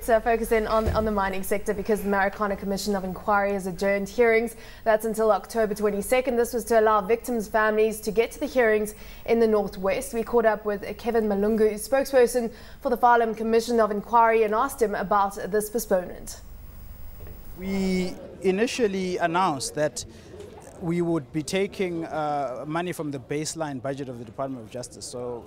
let's focus in on the mining sector, because the Marikana Commission of Inquiry has adjourned hearings. That's until October 22nd. This was to allow victims' families to get to the hearings in the northwest. We caught up with Kevin Malungu, spokesperson for the Farlam Commission of Inquiry, and asked him about this postponement. We initially announced that we would be taking money from the baseline budget of the Department of Justice. So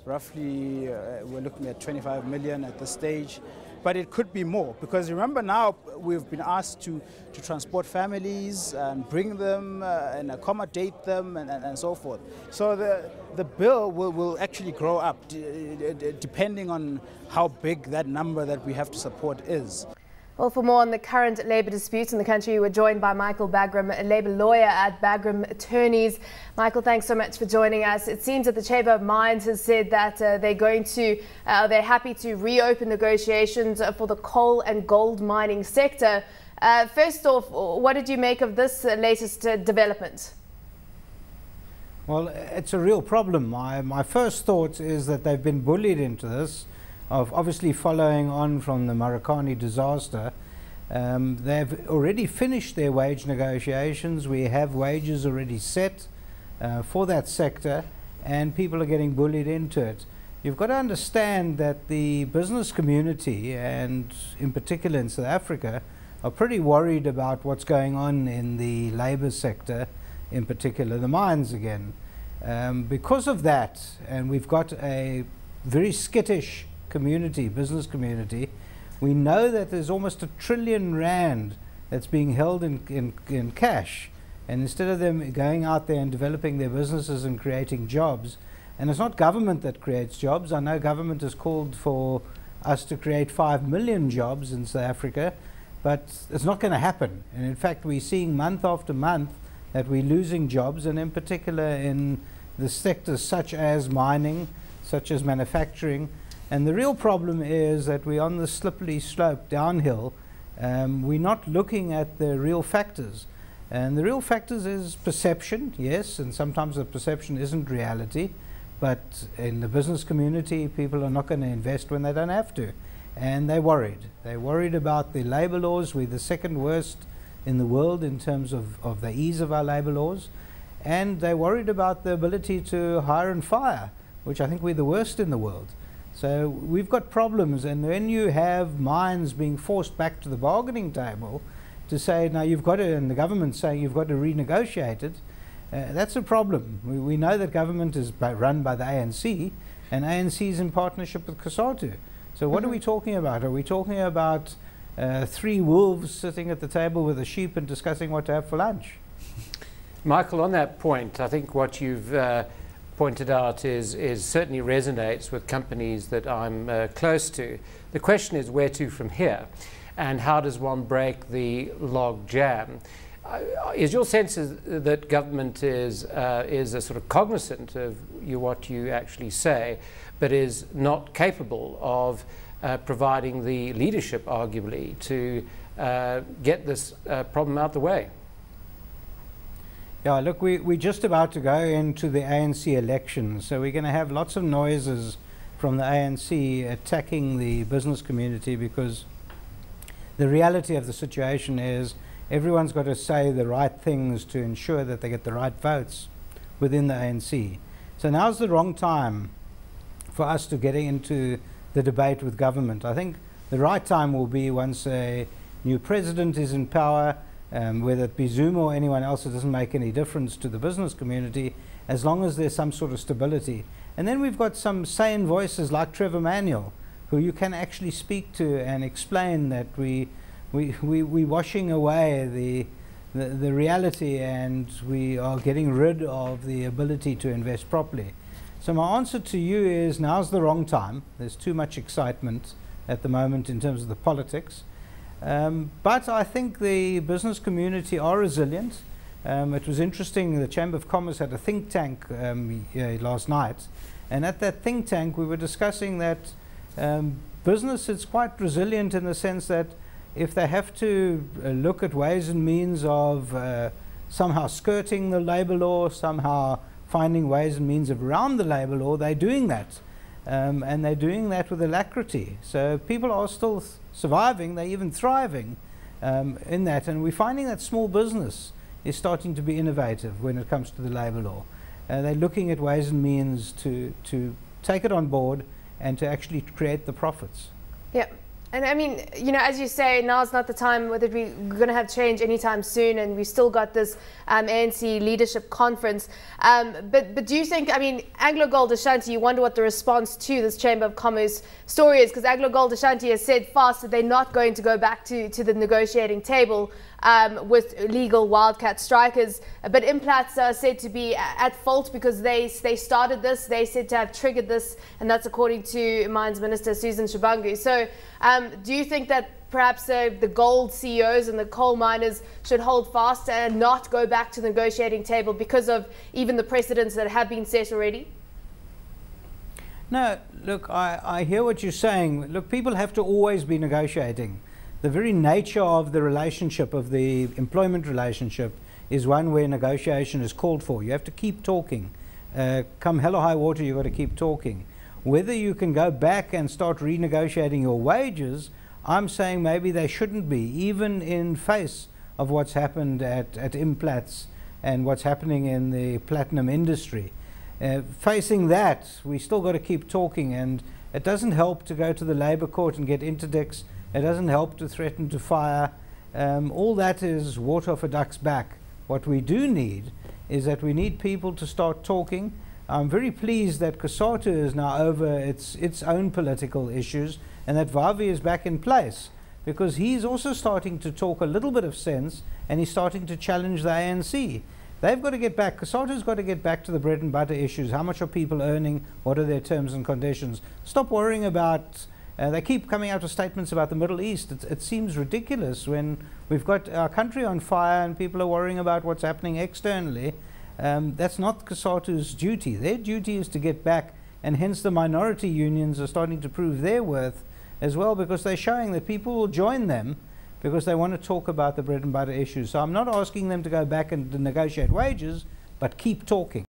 roughly we're looking at 25 million at this stage, but it could be more, because remember, now we've been asked to transport families and bring them and accommodate them and so forth. So the bill will actually grow up depending on how big that number that we have to support is. Well, for more on the current labour disputes in the country, we're joined by Michael Bagraim, a labour lawyer at Bagraim Attorneys. Michael, thanks so much for joining us. It seems that the Chamber of Mines has said that they're happy to reopen negotiations for the coal and gold mining sector. First off, what did you make of this latest development? Well, it's a real problem. My first thought is that they've been bullied into this, of obviously following on from the Marikana disaster. They've already finished their wage negotiations. We have wages already set for that sector, and people are getting bullied into it. You've got to understand that the business community, and in particular in South Africa, are pretty worried about what's going on in the labour sector, in particular the mines again. Because of that, and we've got a very skittish business community, we know that there's almost R1 trillion that's being held in cash, and instead of them going out there and developing their businesses and creating jobs, and it's not government that creates jobs. I know government has called for us to create 5 million jobs in South Africa, but it's not going to happen. And in fact, we're seeing month after month that we're losing jobs, and in particular in the sectors such as mining, such as manufacturing. And the real problem is that we're on the slippery slope downhill. We're not looking at the real factors. And the real factors is perception, yes, and sometimes the perception isn't reality. But in the business community, people are not going to invest when they don't have to. And they're worried. They're worried about the labour laws. We're the second worst in the world in terms of the ease of our labour laws. And they're worried about the ability to hire and fire, which I think we're the worst in the world. So we've got problems, and when you have mines being forced back to the bargaining table to say, now you've got to, and the government saying you've got to renegotiate it, that's a problem. We know that government is run by the ANC, and ANC is in partnership with COSATU. So what are we talking about? Are we talking about 3 wolves sitting at the table with a sheep and discussing what to have for lunch? Michael, on that point, I think what you've pointed out is certainly resonates with companies that I'm close to. The question is where to from here, and how does one break the log jam? Is your sense that government is a sort of cognizant of what you actually say, but is not capable of providing the leadership, arguably, to get this problem out the way? Yeah, look, we're just about to go into the ANC elections, so we're going to have lots of noises from the ANC attacking the business community, because the reality of the situation is everyone's got to say the right things to ensure that they get the right votes within the ANC. So now's the wrong time for us to get into the debate with government. I think the right time will be once a new president is in power, whether it be Zuma or anyone else. It doesn't make any difference to the business community as long as there's some sort of stability. And then we've got some sane voices like Trevor Manuel, who you can actually speak to and explain that we're washing away the reality, and we are getting rid of the ability to invest properly. So my answer to you is now's the wrong time. There's too much excitement at the moment in terms of the politics. But I think the business community are resilient. It was interesting, the Chamber of Commerce had a think tank last night, and at that think tank we were discussing that business is quite resilient in the sense that if they have to look at ways and means of somehow skirting the labour law, somehow finding ways and means of around the labour law, they're doing that. and they're doing that with alacrity. So people are still surviving, they're even thriving in that, and we're finding that small business is starting to be innovative when it comes to the labour law. They're looking at ways and means to take it on board and to actually create the profits. Yeah. And I mean, you know, as you say, now's not the time whether we're going to have change anytime soon, and we've still got this ANC leadership conference. But do you think, I mean, Anglo Gold Ashanti, you wonder what the response to this Chamber of Commerce story is, because Anglo Gold Ashanti has said fast that they're not going to go back to the negotiating table with legal wildcat strikers. But Implats are said to be at fault because they started this, they said to have triggered this, and that's according to Mines Minister Susan Shabangu. So do you think that perhaps the gold CEOs and the coal miners should hold fast and not go back to the negotiating table because of even the precedents that have been set already? No, look, I hear what you're saying. Look, people have to always be negotiating. The very nature of the relationship, of the employment relationship, is one where negotiation is called for. You have to keep talking. Come hell or high water, you've got to keep talking. Whether you can go back and start renegotiating your wages, I'm saying maybe they shouldn't be, even in face of what's happened at Implats and what's happening in the platinum industry. Facing that, we still got to keep talking, and it doesn't help to go to the Labour Court and get interdicts. It doesn't help to threaten to fire. All that is water off a duck's back. What we do need is that we need people to start talking. I'm very pleased that COSATU is now over its own political issues, and that Vavi is back in place, because he's also starting to talk a little bit of sense, and he's starting to challenge the ANC. They've got to get back, COSATU's got to get back to the bread and butter issues. How much are people earning? What are their terms and conditions? Stop worrying about, they keep coming out with statements about the Middle East. It seems ridiculous when we've got our country on fire and people are worrying about what's happening externally. That's not COSATU's duty. Their duty is to get back, and hence the minority unions are starting to prove their worth as well, because they're showing that people will join them because they want to talk about the bread and butter issues. So I'm not asking them to go back and negotiate wages, but keep talking.